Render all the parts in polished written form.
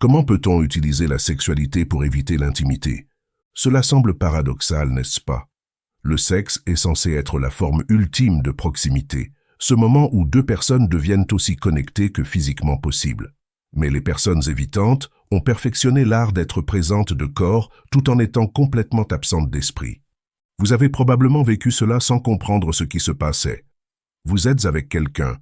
Comment peut-on utiliser la sexualité pour éviter l'intimité? Cela semble paradoxal, n'est-ce pas? Le sexe est censé être la forme ultime de proximité, ce moment où deux personnes deviennent aussi connectées que physiquement possible. Mais les personnes évitantes ont perfectionné l'art d'être présentes de corps tout en étant complètement absentes d'esprit. Vous avez probablement vécu cela sans comprendre ce qui se passait. Vous êtes avec quelqu'un,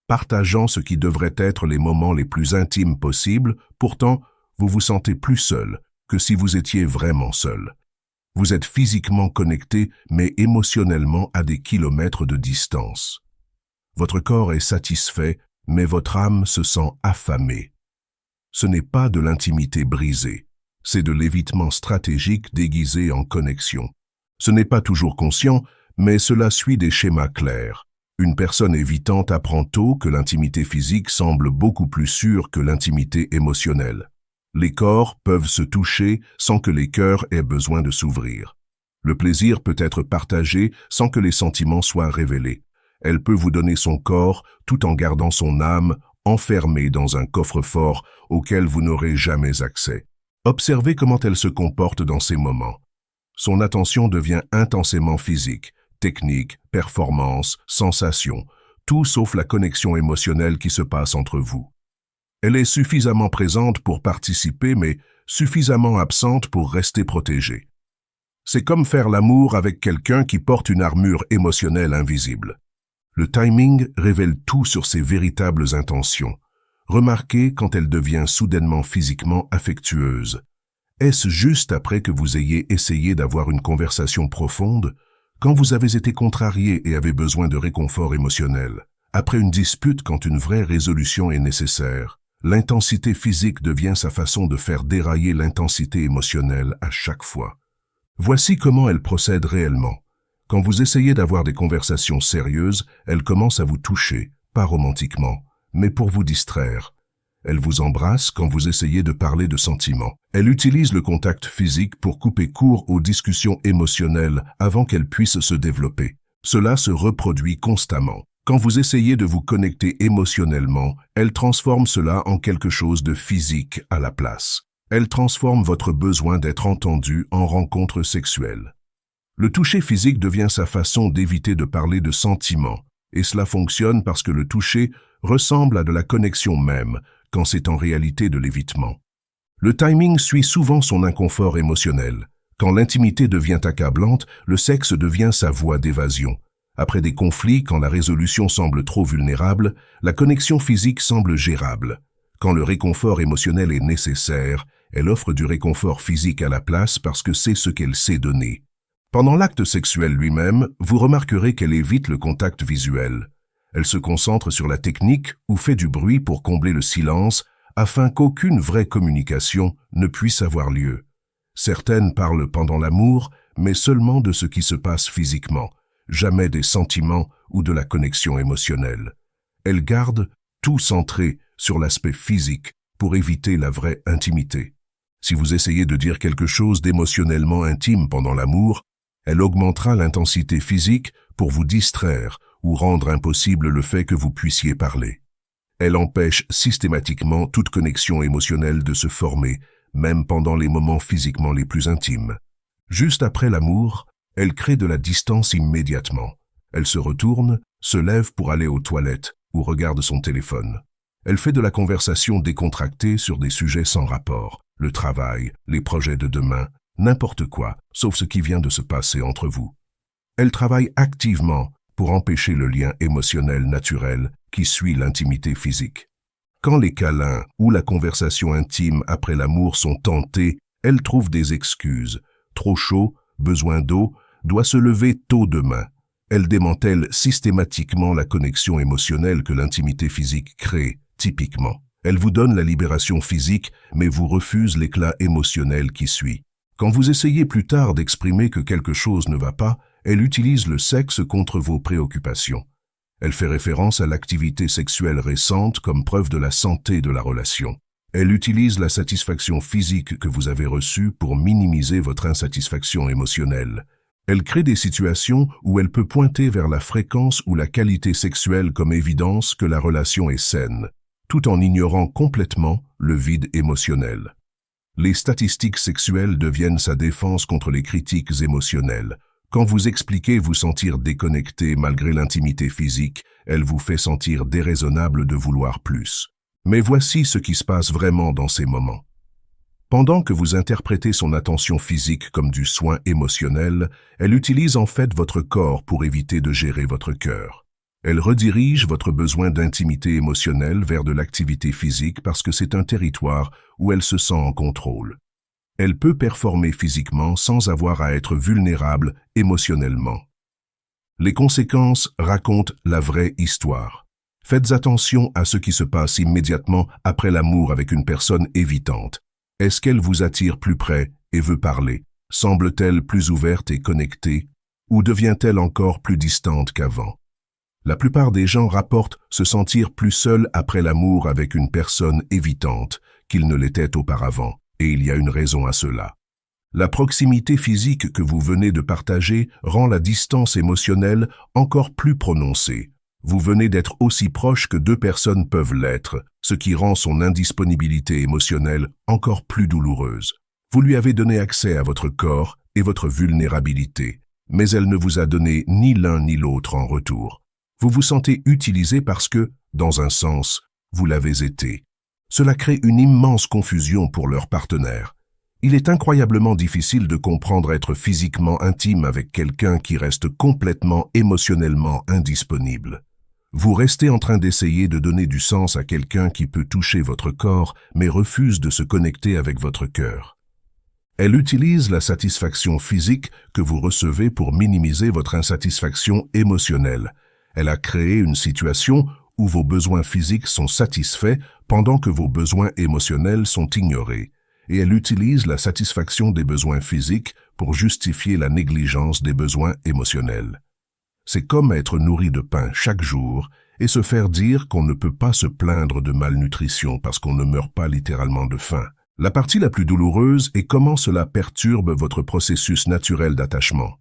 partageant ce qui devrait être les moments les plus intimes possibles, pourtant, vous vous sentez plus seul que si vous étiez vraiment seul. Vous êtes physiquement connecté, mais émotionnellement à des kilomètres de distance. Votre corps est satisfait, mais votre âme se sent affamée. Ce n'est pas de l'intimité brisée, c'est de l'évitement stratégique déguisé en connexion. Ce n'est pas toujours conscient, mais cela suit des schémas clairs. Une personne évitante apprend tôt que l'intimité physique semble beaucoup plus sûre que l'intimité émotionnelle. Les corps peuvent se toucher sans que les cœurs aient besoin de s'ouvrir. Le plaisir peut être partagé sans que les sentiments soient révélés. Elle peut vous donner son corps tout en gardant son âme enfermée dans un coffre-fort auquel vous n'aurez jamais accès. Observez comment elle se comporte dans ces moments. Son attention devient intensément physique, technique, performance, sensation, tout sauf la connexion émotionnelle qui se passe entre vous. Elle est suffisamment présente pour participer, mais suffisamment absente pour rester protégée. C'est comme faire l'amour avec quelqu'un qui porte une armure émotionnelle invisible. Le timing révèle tout sur ses véritables intentions. Remarquez quand elle devient soudainement physiquement affectueuse. Est-ce juste après que vous ayez essayé d'avoir une conversation profonde, quand vous avez été contrarié et avez besoin de réconfort émotionnel? Après une dispute quand une vraie résolution est nécessaire? L'intensité physique devient sa façon de faire dérailler l'intensité émotionnelle à chaque fois. Voici comment elle procède réellement. Quand vous essayez d'avoir des conversations sérieuses, elle commence à vous toucher, pas romantiquement, mais pour vous distraire. Elle vous embrasse quand vous essayez de parler de sentiments. Elle utilise le contact physique pour couper court aux discussions émotionnelles avant qu'elles puissent se développer. Cela se reproduit constamment. Quand vous essayez de vous connecter émotionnellement, elle transforme cela en quelque chose de physique à la place. Elle transforme votre besoin d'être entendu en rencontre sexuelle. Le toucher physique devient sa façon d'éviter de parler de sentiments, et cela fonctionne parce que le toucher ressemble à de la connexion même, quand c'est en réalité de l'évitement. Le timing suit souvent son inconfort émotionnel. Quand l'intimité devient accablante, le sexe devient sa voie d'évasion. Après des conflits, quand la résolution semble trop vulnérable, la connexion physique semble gérable. Quand le réconfort émotionnel est nécessaire, elle offre du réconfort physique à la place parce que c'est ce qu'elle sait donner. Pendant l'acte sexuel lui-même, vous remarquerez qu'elle évite le contact visuel. Elle se concentre sur la technique ou fait du bruit pour combler le silence afin qu'aucune vraie communication ne puisse avoir lieu. Certaines parlent pendant l'amour, mais seulement de ce qui se passe physiquement. Jamais des sentiments ou de la connexion émotionnelle. Elle garde tout centré sur l'aspect physique pour éviter la vraie intimité. Si vous essayez de dire quelque chose d'émotionnellement intime pendant l'amour, elle augmentera l'intensité physique pour vous distraire ou rendre impossible le fait que vous puissiez parler. Elle empêche systématiquement toute connexion émotionnelle de se former, même pendant les moments physiquement les plus intimes. Juste après l'amour, elle crée de la distance immédiatement. Elle se retourne, se lève pour aller aux toilettes ou regarde son téléphone. Elle fait de la conversation décontractée sur des sujets sans rapport, le travail, les projets de demain, n'importe quoi, sauf ce qui vient de se passer entre vous. Elle travaille activement pour empêcher le lien émotionnel naturel qui suit l'intimité physique. Quand les câlins ou la conversation intime après l'amour sont tentés, elle trouve des excuses. Trop chaud, besoin d'eau, doit se lever tôt demain. Elle démantèle systématiquement la connexion émotionnelle que l'intimité physique crée, typiquement. Elle vous donne la libération physique, mais vous refuse l'éclat émotionnel qui suit. Quand vous essayez plus tard d'exprimer que quelque chose ne va pas, elle utilise le sexe contre vos préoccupations. Elle fait référence à l'activité sexuelle récente comme preuve de la santé de la relation. Elle utilise la satisfaction physique que vous avez reçue pour minimiser votre insatisfaction émotionnelle. Elle crée des situations où elle peut pointer vers la fréquence ou la qualité sexuelle comme évidence que la relation est saine. tout en ignorant complètement le vide émotionnel. Les statistiques sexuelles deviennent sa défense contre les critiques émotionnelles. Quand vous expliquez vous sentir déconnecté malgré l'intimité physique, elle vous fait sentir déraisonnable de vouloir plus. Mais voici ce qui se passe vraiment dans ces moments. Pendant que vous interprétez son attention physique comme du soin émotionnel, elle utilise en fait votre corps pour éviter de gérer votre cœur. Elle redirige votre besoin d'intimité émotionnelle vers de l'activité physique parce que c'est un territoire où elle se sent en contrôle. Elle peut performer physiquement sans avoir à être vulnérable émotionnellement. Les conséquences racontent la vraie histoire. Faites attention à ce qui se passe immédiatement après l'amour avec une personne évitante. Est-ce qu'elle vous attire plus près et veut parler? Semble-t-elle plus ouverte et connectée? Ou devient-elle encore plus distante qu'avant? La plupart des gens rapportent se sentir plus seuls après l'amour avec une personne évitante qu'ils ne l'étaient auparavant, et il y a une raison à cela. La proximité physique que vous venez de partager rend la distance émotionnelle encore plus prononcée. Vous venez d'être aussi proche que deux personnes peuvent l'être, ce qui rend son indisponibilité émotionnelle encore plus douloureuse. Vous lui avez donné accès à votre corps et votre vulnérabilité, mais elle ne vous a donné ni l'un ni l'autre en retour. Vous vous sentez utilisé parce que, dans un sens, vous l'avez été. Cela crée une immense confusion pour leur partenaire. Il est incroyablement difficile de comprendre être physiquement intime avec quelqu'un qui reste complètement émotionnellement indisponible. Vous restez en train d'essayer de donner du sens à quelqu'un qui peut toucher votre corps, mais refuse de se connecter avec votre cœur. Elle utilise la satisfaction physique que vous recevez pour minimiser votre insatisfaction émotionnelle. Elle a créé une situation où vos besoins physiques sont satisfaits pendant que vos besoins émotionnels sont ignorés. Et elle utilise la satisfaction des besoins physiques pour justifier la négligence des besoins émotionnels. C'est comme être nourri de pain chaque jour et se faire dire qu'on ne peut pas se plaindre de malnutrition parce qu'on ne meurt pas littéralement de faim. La partie la plus douloureuse est comment cela perturbe votre processus naturel d'attachement.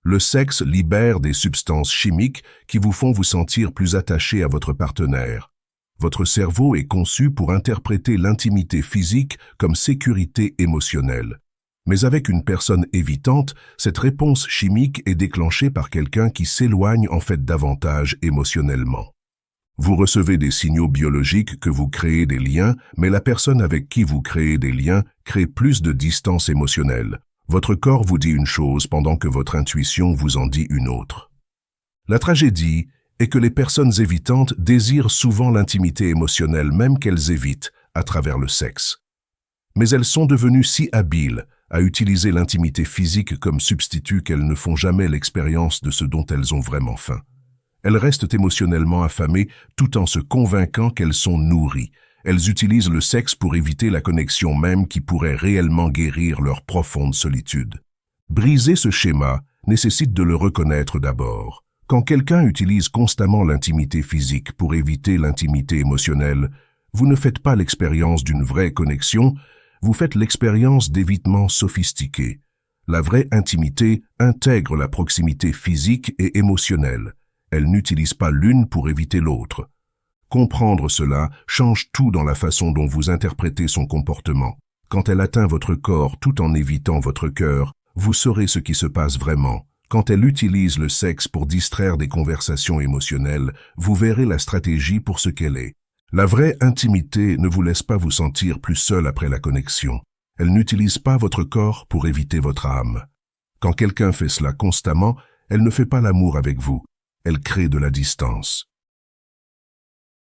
Le sexe libère des substances chimiques qui vous font vous sentir plus attaché à votre partenaire. Votre cerveau est conçu pour interpréter l'intimité physique comme sécurité émotionnelle. Mais avec une personne évitante, cette réponse chimique est déclenchée par quelqu'un qui s'éloigne en fait davantage émotionnellement. Vous recevez des signaux biologiques que vous créez des liens, mais la personne avec qui vous créez des liens crée plus de distance émotionnelle. Votre corps vous dit une chose pendant que votre intuition vous en dit une autre. La tragédie est que les personnes évitantes désirent souvent l'intimité émotionnelle même qu'elles évitent à travers le sexe. Mais elles sont devenues si habiles à utiliser l'intimité physique comme substitut qu'elles ne font jamais l'expérience de ce dont elles ont vraiment faim. Elles restent émotionnellement affamées tout en se convainquant qu'elles sont nourries. Elles utilisent le sexe pour éviter la connexion même qui pourrait réellement guérir leur profonde solitude. Briser ce schéma nécessite de le reconnaître d'abord. Quand quelqu'un utilise constamment l'intimité physique pour éviter l'intimité émotionnelle, vous ne faites pas l'expérience d'une vraie connexion, vous faites l'expérience d'évitement sophistiqué. La vraie intimité intègre la proximité physique et émotionnelle. Elle n'utilise pas l'une pour éviter l'autre. Comprendre cela change tout dans la façon dont vous interprétez son comportement. Quand elle atteint votre corps tout en évitant votre cœur, vous saurez ce qui se passe vraiment. Quand elle utilise le sexe pour distraire des conversations émotionnelles, vous verrez la stratégie pour ce qu'elle est. La vraie intimité ne vous laisse pas vous sentir plus seul après la connexion. Elle n'utilise pas votre corps pour éviter votre âme. Quand quelqu'un fait cela constamment, elle ne fait pas l'amour avec vous. Elle crée de la distance.